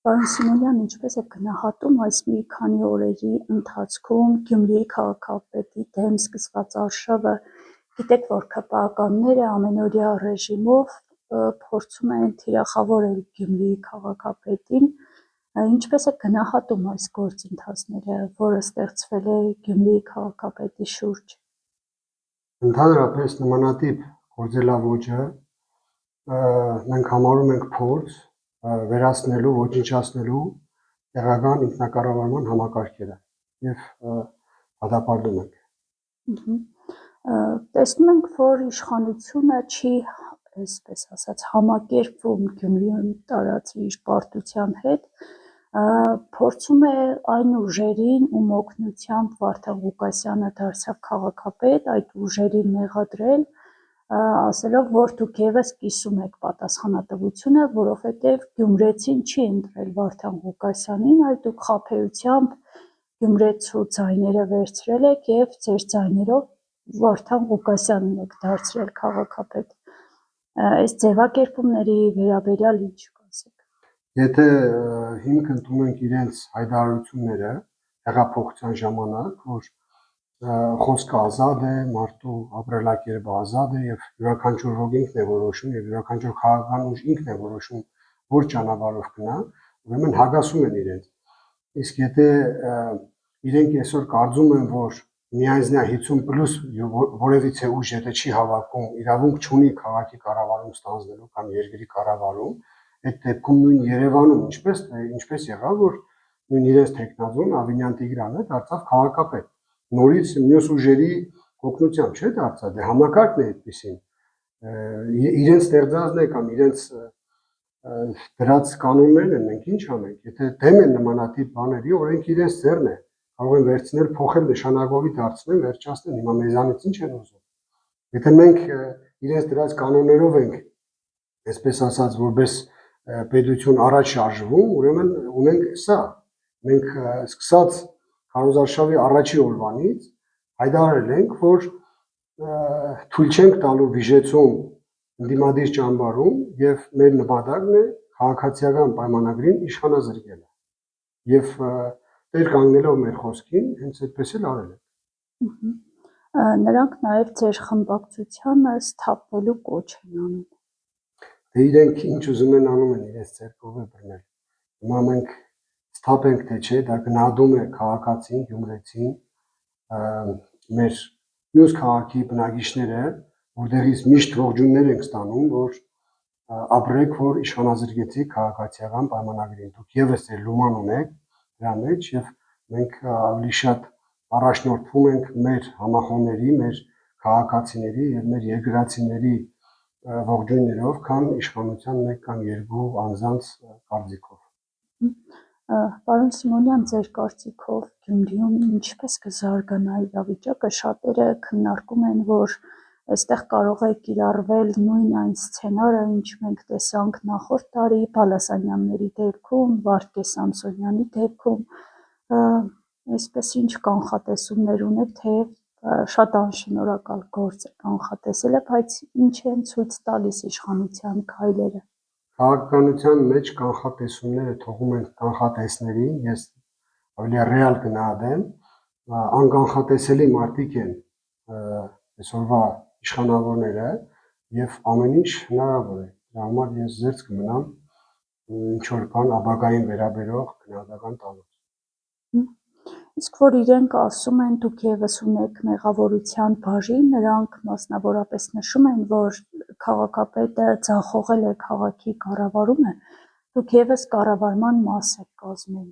Պարոն Սիմոնյան, ինչպես եք գնահատում այս մի քանի օրերի ընթացքում Գյումրիի քաղաքապետի դեմ սկսված արշավը, գիտեք, որ ՔՊԱ-ականները ամենօրյա ռեժիմով փորձում են թիրախավորել Գյումրիի քաղաքապետին, ինչպես եք գնահատում այս գործընթացները, որը ստեղծվել է Գյումրիի քաղաքապետի շուրջ։ Ընդհանրապես նմանատիպ գործելավոճը մենք համարում ենք փորձ վերացնելու, ոչնչացնելու տեղական ինքնակառավարման համակարգերը եւ հադապարտում ենք։ Տեսնում ենք, որ իշխանությունը չի, այսպես ասած, համակերպվում Գյումրիում տարածի իր պարտության հետ, փորձում է այն ուժերին, ում օգնությամբ Վարդան Ղուկասյանը դարձավ քաղաքապետ, այդ ուժերին մեղադրել, ասելով, որ դուք եւս կիսում եք պատասխանատվությունը, որովհետև գյումրեցին չի ընտրել Վարդան Ղուկասյանին, այլ դուք խաբեությամբ գյումրեցու ձայները վերցրել եք եւ ձեր ձայներով Վարդան Ղուկասյանին եք դարձրել քաղաքապետ։ Այս ձևակերպումների վերաբերյալ ինչ կասեք։ Եթե հիմք ընդունենք իրենց հայտարարությունները հեղափոխության ժամանակ, որ խոսքը ազատ է, մարդու ապրելակերպը ազատ է եւ յուրաքանչյուր ոք ինքն է որոշում եւ յուրաքանչյուր քաղաքական ուժ ինքն է որոշում որ ճանապարհով գնա, ուրեմն հագասում են իրենց։ Իսկ եթե իրենք այսօր կարծում են, որ միայնա 50+ որևիցե ուժ եթե չի հավաքում, իրավունք չունի քաղաքի կառավարում ստանձնելու կամ երկրի կառավարում, այդ դեպքում նույն Երևանում ինչպես եղավ, որ նույն իրենց տեխնազոն Ավինյան Տիգրանը դարձավ քաղաքապետ։ Նորից մյուս ուժերի օգնությամբ չէ դարձա, դե համակարգն է այդպեսին, իրենց ստեղծածն է կամ իրենց դրած կանոններն են, մենք ինչ անենք, եթե դեմ են նմանատիպ բաների, օրենք իրենց ձեռն է, կարող են վերցնել, փոխել նշանակովի դարձնել, վերջացնել, հիմա մեզանից ինչ են ուզում։ Եթե մենք իրենց դրած կանոններով ենք, այսպես ասած, որպես պետություն առաջ շարժվում, ուրեմն ունենք սա, մենք սկսած քարոզարշավի առաջի օրվանից հայտարարել ենք, որ թույլ չենք տալու վիժեցում ընդդիմադիր ճամբարում եւ մեր նպատակն է քաղաքացիական պայմանագրին իշխանազրկելը եւ տեր կանգնելով մեր խոսքին հենց այդպես էլ արել ենք։ Նրանք նաեւ ձեր խմբակցությանը սթափվելու կոչ են անում։ Դե իրենք ինչ ուզում են անում են իրենց ձեռքով է բռնել։ Հիմա մենք սթափենք թե չէ, դա գնահատում է քաղաքացին, գյումրեցին, մեր մյուս քաղաքի բնակիչները, որտեղից միշտ ողջուններ ենք ստանում, որ ապրեք, որ իշխանազրկեցիք քաղաքացիական պայմանագրին, դուք եւս ձեր լուման ունեք դրա մեջ եւ մենք ավելի շատ առաջնորդվում ենք մեր համախոհների, մեր քաղաքացիների եւ մեր երկրացիների ողջույններով, քան իշխանության մեկ կամ երկու անձանց կարծիքով։ Պարոն Սիմոնյան, ձեր կարծիքով Գյումրիում ինչպես կզարգանա իրավիճակը, շատերը քննարկում են, որ այստեղ կարող է կիրառվել նույն այն սցենարը, ինչ մենք տեսանք նախորդ տարի Բալասանյանների դեպքում, Վարդգես Սամսոնյանի դեպքում, այսպես ինչ կանխատեսումներ ունեք, թեև շատ անշնորհակալ գործ է կանխատեսելը, բայց ինչ են ցույց տալիս իշխանության քայլերը։ Քաղաքականության մեջ կանխատեսումները թողում են կանխատեսներին, ես ավելի ռեալ գնահատեմ, անկանխատեսելի մարդիկ են այսօրվա իշխանավորները եւ ամեն ինչ հնարավոր է։ Դրա համար ես զերծ կմնամ ինչ որ բան ապագային վերաբերող գնահատական տալուց։ Իսկ որ իրենք ասում են, դուք եւս ունեք մեղավորության բաժին, նրանք մասնավորապես նշում են, որ քաղաքապետը ձախողել է քաղաքի կառավարումը, դուք եւս կառավարման մաս եք կազմում։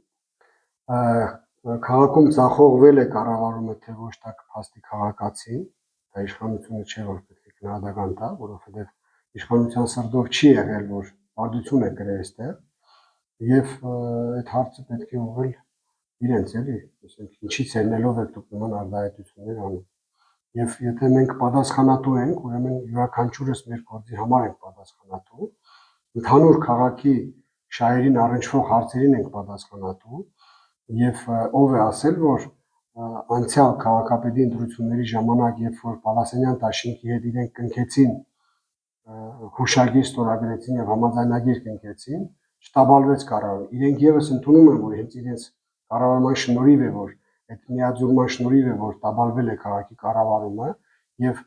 Քաղաքում ձախողվել է կառավարումը, թե ոչ դա կփաստի քաղաքացին, դա իշխանությունը չէ, որ պետք է գնահատական տա, որովհետեւ իշխանության սրտով չի եղել, որ բարդություն է գրել այստեղ եւ այդ հարցը պետք է ուղղել իրենց էլի, ասենք ինչից ելնելով եք դուք նման արտահայտություններ անում։ Եվ եթե մենք պատասխանատու ենք, ուրեմն յուրաքանչյուրս մեր գործի համար ենք պատասխանատու, ընդհանուր քաղաքի շահերին առնչվող հարցերին ենք պատասխանատու եւ ով է ասել, որ անցյալ քաղաքապետի ընտրությունների ժամանակ, երբ որ Պալասանյան դաշինքի հետ իրենք կնքեցին հուշագիր ստորագրեցին եւ համաձայնագիր կնքեցին, չտաբալվեց կառավարում։ Իրենք եւս ընդունում են, որ հենց իրենց կառավարման շնորհիվ է, որ այդ միաձուլման շնորհիվ է, որ տաբալվել է քաղաքի կառավարումը եւ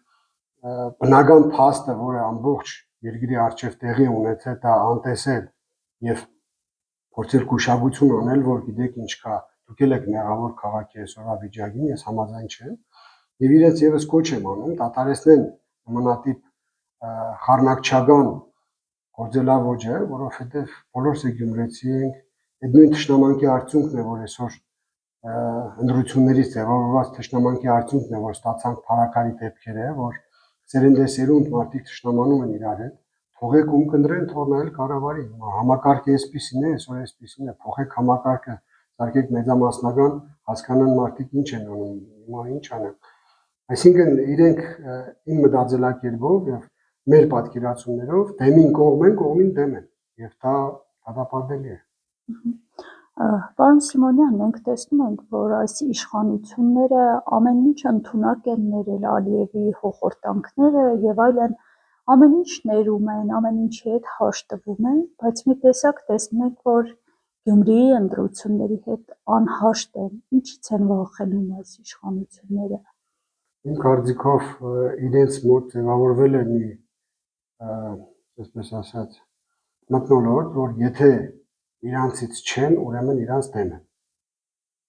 բնական փաստը, որը ամբողջ երկրի արչեւ տեղի ունեցել, դա անտեսել եւ փորձել գուշակություն անել, որ գիտեք ինչ կա, դուք եք մեղավոր քաղաքի այսօրվա վիճակին, ես համաձայն չեմ եւ իրենց եւս կոչ եմ անում դադարեցնեն նմանատիպ խառնակչական գործելավոճը, որովհետեւ բոլորս է գյումրեցի ենք, այդ նույն թշնամանքի արդյունքն է, որ այսօր ընդրություններից ձևավորված թշնամանքի արդյունքն է, որ ստացանք փառակարի դեպքերը, որ սերնդեսերունդ մարդիկ թշնամանում են իրար հետ, թողեք ում կնդրեն, թող նայել կառավարի, համակարգը այսպեսին է, այսօր այսպեսին է, փոխեք համակարգը, սարքեք մեծամասնական, հասկանան մարդիկ ինչ են անում, հիմա ինչ անեն։ Այսինքն իրենք իմ մտածելակերպով եւ մեր պատկերացումներով դեմին կողմ են, կողմին դեմ են, եւ դա դատապարտելի է։ Պարոն Սիմոնյան, մենք տեսնում ենք, որ այս իշխանությունները ամեն ինչ ընդունակ են ներել Ալիևի հոխորտանքները եւ այլն, ամեն ինչ ներում են, ամեն ինչի հետ հաշտվում են, բայց մի տեսակ տեսնում ենք, որ Գյումրիի ընտրությունների հետ անհաշտ են, ինչից են վախենում այս իշխանությունները։ Իմ կարծիքով իրենց մոտ ձևավորվել է մի, այսպես ասած, մթնոլորտ, որ եթե իրանցից չեն, ուրեմն իրանց դեմ են։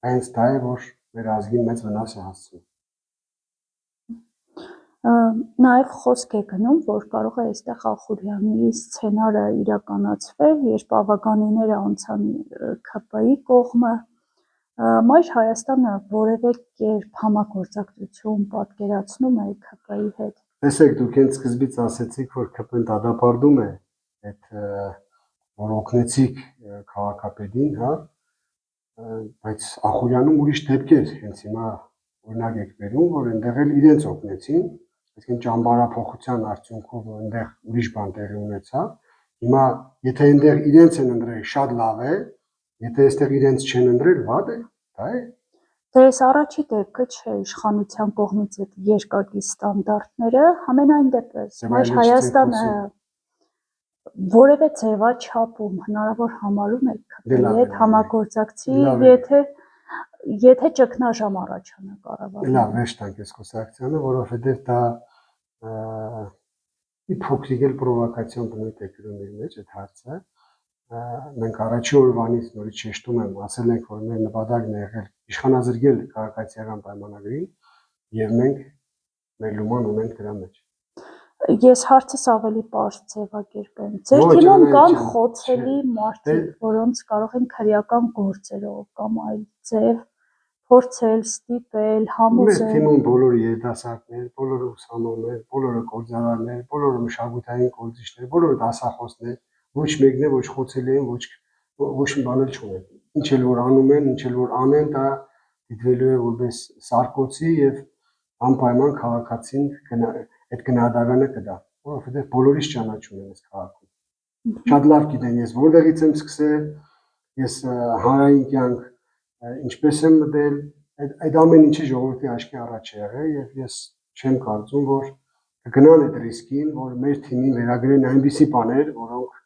Հենց դա է, որ մեր ազգին մեծ վնաս է հասցնում։ Նաև խոսք է գնում, որ կարող է այստեղ Ախուրյանի սցենարը իրականացվել, երբ ավագանիները անցան ՔՊ-ի կողմը, Մայր Հայաստանը որևէ կերպ համագործակցություն պատկերացնում է ՔՊ-ի հետ։ Տեսեք, դուք հենց սկզբից ասեցիք, որ ՔՊ-ն դատապարտում է այդ որ օգնեցիք քաղաքապետին, հա, բայց Ախուրյանում ուրիշ դեպքեր հենց հիմա օրինակ եք բերում, որ այնտեղ էլ իրենց օգնեցին, այսինքն ճամբարափոխության արդյունքով այնտեղ ուրիշ բան տեղի ունեցավ։ Հիմա եթե այնտեղ իրենց են ընտրել, շատ լավ է, եթե այստեղ իրենց չեն ընտրել, վատ է, դա է։ Դες առաջի դեպքը չէ իշխանության կողմից այդ երկակի ստանդարտները, համենայն դեպս Մայր Հայաստանը որևէ ձևաչափում հնարավոր համարում է ՔՊ-ի հետ համագործակցի, եթե ճգնաժամ առաջանա կառավարման։ Լավ, վերջ տանք այս խոսակցությանը, որովհետև դա մի փոքրիկ էլ պրովոկացիոն բնույթ է կրում իր մեջ այդ հարցը։ Մենք առաջի օրվանից նորից շեշտում եմ, ասել ենք, որ մեր նպատակն է եղել իշխանազրկել քաղաքացիական պայմանագրին եւ մենք մեր լուման ունենք դրա մեջ։ Ես հարցս ավելի պարզ ձևակերպեմ։ Ձեր թիմում կան խոցելի մարդիկ, որոնց կարող են քրեական գործերով կամ այլ ձև փորձել, ստիպել, համոզել։ Մեր թիմում բոլորը երիտասարդներ, բոլորը ուսանողներ, բոլորը գործարարներ, բոլորը մշակութային գործիչներ, բոլորը դասախոսներ, ոչ մեկն է ոչ խոցելի են, ոչ մի բան էլ չունեն։ Ինչ էլ որ անում են, ինչ էլ որ անեն, դա դիտվելու է որպես սարկոցի եւ անպայման քաղաքացին այդ գնահատականը կդա, որովհետեւ բոլորից ճանաչում են այս քաղաքում։ Շատ լավ գիտեն ես որտեղից եմ սկսել, ես հանրային կյանք ինչպես եմ մտել, այդ ամեն ինչը ժողովրդի աչքի առաջ է եղել եւ ես չեմ կարծում, որ կգնան այդ ռիսկին, որ մեր թիմին վերագրեն այնպիսի բաներ, որոնք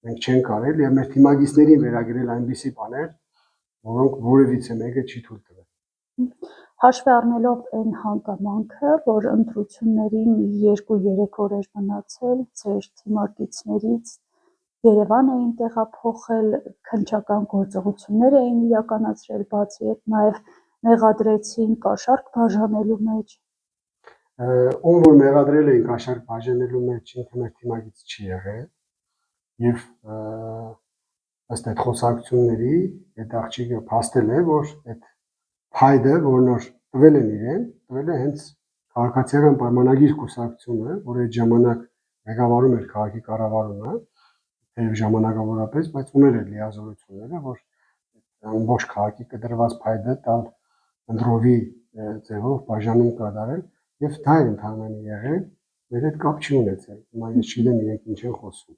մենք չենք կարել եւ մեր թիմագիստներին վերագրել այնպիսի բաներ, որոնք որևիցե մեկը չի թույլ տվել։ Հաշվի առնելով այն հանգամանքը, որ ընտրություններին 2-3 օր էր մնացել, ձեր թիմակիցներից Երևան էին տեղափոխել, քննչական գործողություններ էին իրականացրել, բացի այդ նաև մեղադրեցին կաշառք բաժանելու մեջ։ Ում որ մեղադրել էին կաշառք բաժանելու մեջ, ինքը մեր թիմակից չի եղել եւ ըստ այդ խոսակցությունների այդ աղջիկը փաստել է, որ այդ փայդը, որ նոր տվել են իրեն, տվել է հենց քաղաքացիական պայմանագիր կուսակցությունը, որ այդ ժամանակ ղեկավարում էր քաղաքի կառավարումը, թեև ժամանակավորապես, բայց ուներ այդ լիազորությունները, որ ամբողջ քաղաքի կտրված փայդը տալ ընդրովի ձևով բաժանում կատարել եւ դա է ընդհանրապես եղել, մեր հետ կապ չի ունեցել։ Հիմա ես չգիտեմ իրենք ինչ են խոսում։